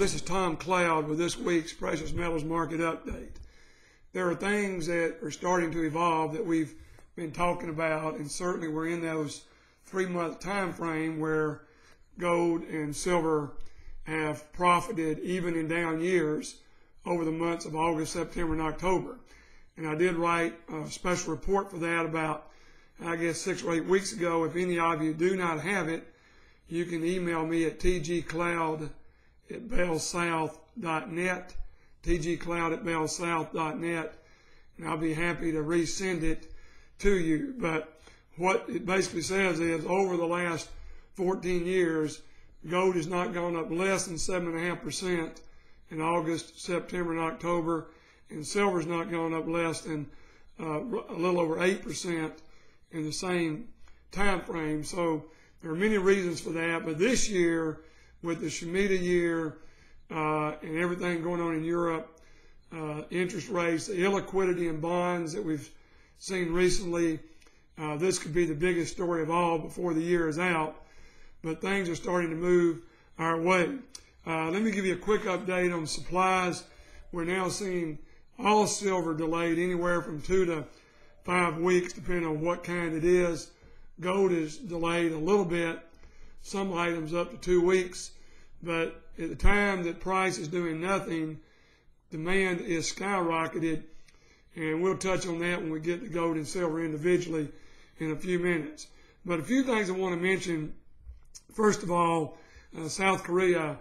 This is Tom Cloud with this week's Precious Metals Market Update. There are things that are starting to evolve that we've been talking about, and certainly we're in those 3-month time frame where gold and silver have profited even in down years over the months of August, September, and October. And I did write a special report for that about, I guess, 6 or 8 weeks ago. If any of you do not have it, you can email me at tgcloud@bellsouth.net, tgcloud@bellsouth.net, and I'll be happy to resend it to you. But what it basically says is over the last 14 years, gold has not gone up less than 7.5% in August, September, and October, and silver's not gone up less than a little over 8% in the same time frame. So there are many reasons for that, but this year, with the Shemitah year and everything going on in Europe, interest rates, the illiquidity in bonds that we've seen recently, this could be the biggest story of all before the year is out, but things are starting to move our way. Let me give you a quick update on supplies. We're now seeing all silver delayed anywhere from 2 to 5 weeks, depending on what kind it is. Gold is delayed a little bit, some items up to 2 weeks, but at the time that price is doing nothing, demand is skyrocketed, and we'll touch on that when we get to gold and silver individually in a few minutes. But a few things I want to mention. First of all, South Korea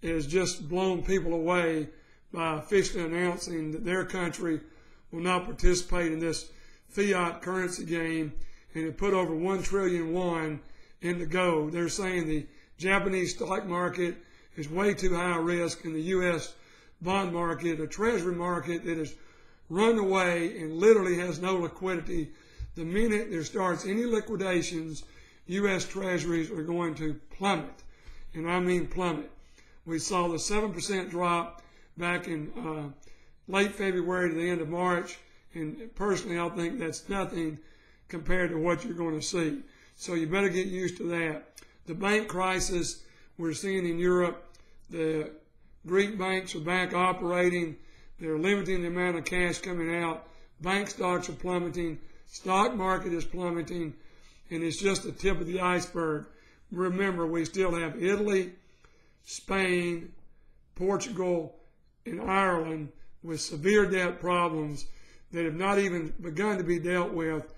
has just blown people away by officially announcing that their country will not participate in this fiat currency game, and it put over 1 trillion won into gold. They're saying the Japanese stock market is way too high risk, and the U.S. bond market, a treasury market that has run away and literally has no liquidity. The minute there starts any liquidations, U.S. treasuries are going to plummet, and I mean plummet. We saw the 7% drop back in late February to the end of March, and personally I think that's nothing compared to what you're going to see. So you better get used to that. The bank crisis we're seeing in Europe, the Greek banks are back operating. They're limiting the amount of cash coming out. Bank stocks are plummeting. Stock market is plummeting, and it's just the tip of the iceberg. Remember, we still have Italy, Spain, Portugal, and Ireland with severe debt problems that have not even begun to be dealt with.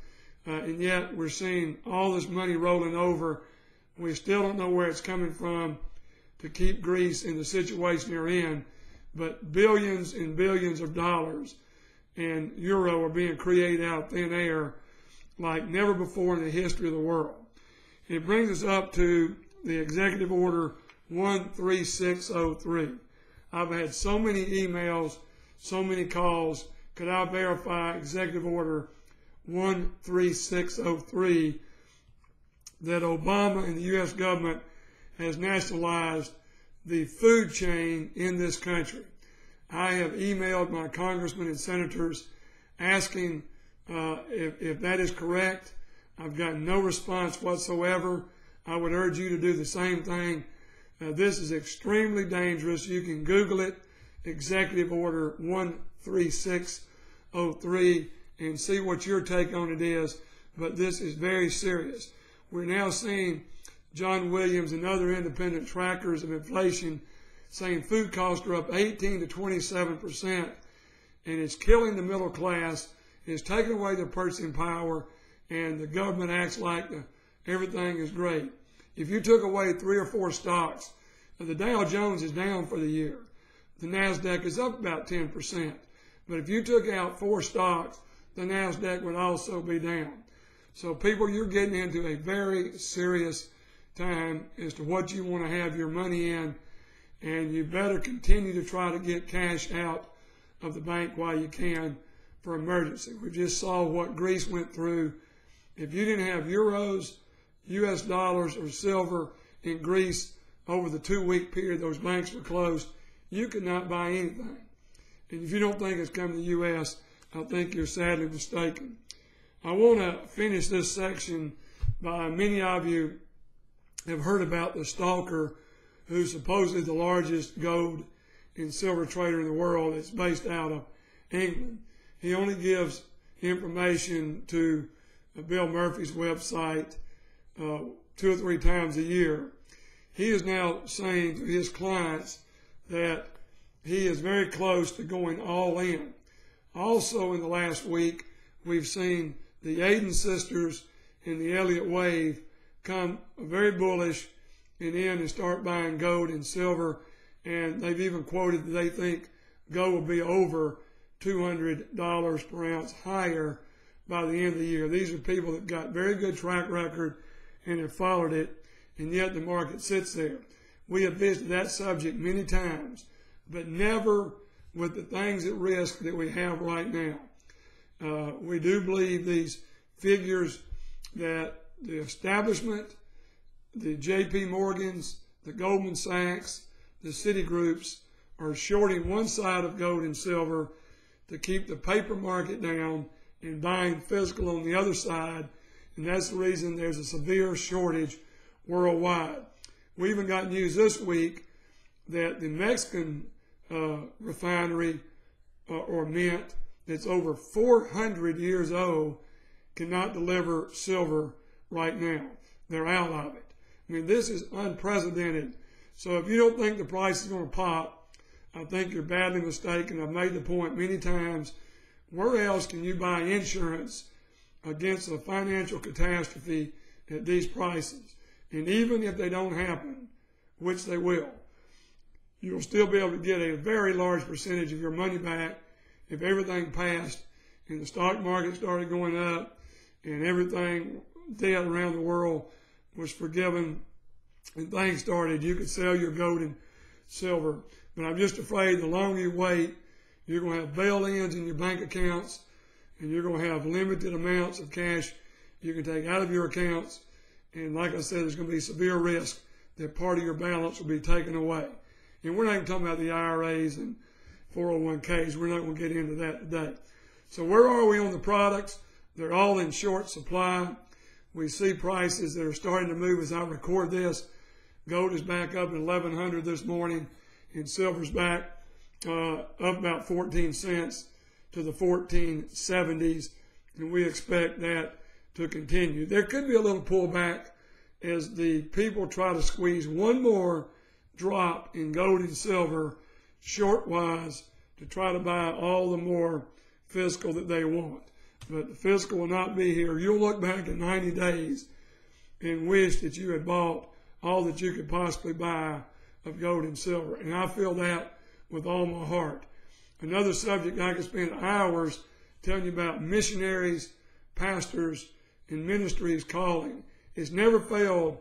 And yet we're seeing all this money rolling over. We still don't know where it's coming from to keep Greece in the situation they're in, but billions and billions of dollars and euro are being created out of thin air like never before in the history of the world. It brings us up to the Executive Order 13603. I've had so many emails, so many calls. Could I verify Executive Order 13603 that Obama and the U.S. government has nationalized the food chain in this country? I have emailed my congressmen and senators asking if that is correct. I've gotten no response whatsoever. I would urge you to do the same thing. This is extremely dangerous. You can Google it, Executive Order 13603, and see what your take on it is. But this is very serious. We're now seeing John Williams and other independent trackers of inflation saying food costs are up 18 to 27%, and it's killing the middle class. It's taking away their purchasing power, and the government acts like everything is great. If you took away 3 or 4 stocks, the Dow Jones is down for the year. The NASDAQ is up about 10%. But if you took out 4 stocks, the NASDAQ would also be down. So people, you're getting into a very serious time as to what you want to have your money in, and you better continue to try to get cash out of the bank while you can for emergency. We just saw what Greece went through. If you didn't have euros, US dollars, or silver in Greece over the 2-week period those banks were closed, you could not buy anything. And if you don't think it's coming to the U.S., I think you're sadly mistaken. I want to finish this section by many of you have heard about the stalker who's supposedly the largest gold and silver trader in the world. It's based out of England. He only gives information to Bill Murphy's website 2 or 3 times a year. He is now saying to his clients that he is very close to going all in. Also in the last week, we've seen the Aden sisters and the Elliott wave come very bullish and in and start buying gold and silver. And they've even quoted that they think gold will be over $200 per ounce higher by the end of the year. These are people that got very good track record and have followed it, and yet the market sits there. We have visited that subject many times, but never with the things at risk that we have right now. We do believe these figures that the establishment, the J.P. Morgans, the Goldman Sachs, the Citigroups are shorting one side of gold and silver to keep the paper market down and buying physical on the other side, and that's the reason there's a severe shortage worldwide. We even got news this week that the Mexican refinery or mint that's over 400 years old cannot deliver silver right now. They're out of it. I mean, this is unprecedented. So if you don't think the price is going to pop, I think you're badly mistaken. I've made the point many times. Where else can you buy insurance against a financial catastrophe at these prices? And even if they don't happen, which they will, you'll still be able to get a very large percentage of your money back if everything passed and the stock market started going up and everything, debt around the world was forgiven and things started. You could sell your gold and silver. But I'm just afraid the longer you wait, you're going to have bail-ins in your bank accounts, and you're going to have limited amounts of cash you can take out of your accounts. And like I said, there's going to be severe risk that part of your balance will be taken away. And we're not even talking about the IRAs and 401ks. We're not going to get into that today. So where are we on the products? They're all in short supply. We see prices that are starting to move as I record this. Gold is back up at 1,100 this morning, and silver's back up about 14 cents to the 1470s, and we expect that to continue. There could be a little pullback as the people try to squeeze one more drop in gold and silver short-wise to try to buy all the more physical that they want. But the physical will not be here. You'll look back in 90 days and wish that you had bought all that you could possibly buy of gold and silver. And I feel that with all my heart. Another subject I could spend hours telling you about: missionaries, pastors, and ministries calling. It's never failed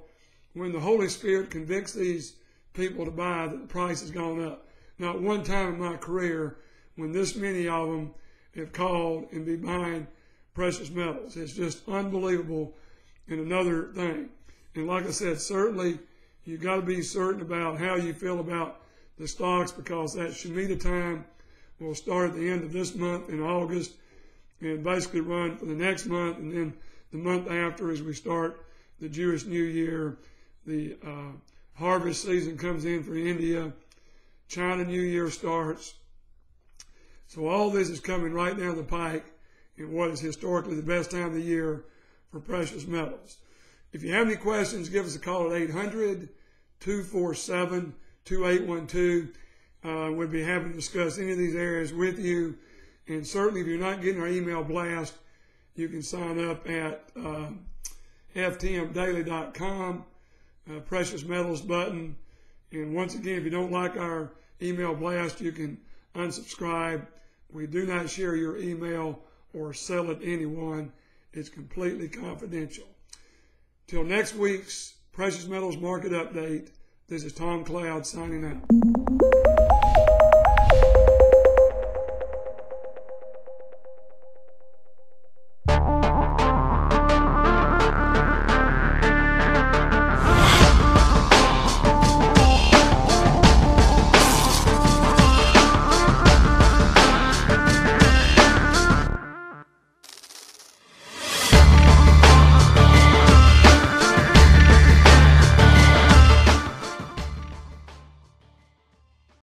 when the Holy Spirit convicts these people to buy that the price has gone up. Not one time in my career when this many of them have called and be buying precious metals. It's just unbelievable. And another thing, and like I said, certainly you've got to be certain about how you feel about the stocks, because that Shemitah time will start at the end of this month in August and basically run for the next month, and then the month after as we start the Jewish New Year. The harvest season comes in for India. China New Year starts. So all this is coming right down the pike in what is historically the best time of the year for precious metals. If you have any questions, give us a call at 800-247-2812. We'd be happy to discuss any of these areas with you. And certainly if you're not getting our email blast, you can sign up at ftmdaily.com, precious metals button. And once again, if you don't like our email blast, you can unsubscribe. We do not share your email or sell it to anyone. It's completely confidential. Till next week's Precious Metals Market Update, this is Tom Cloud signing out.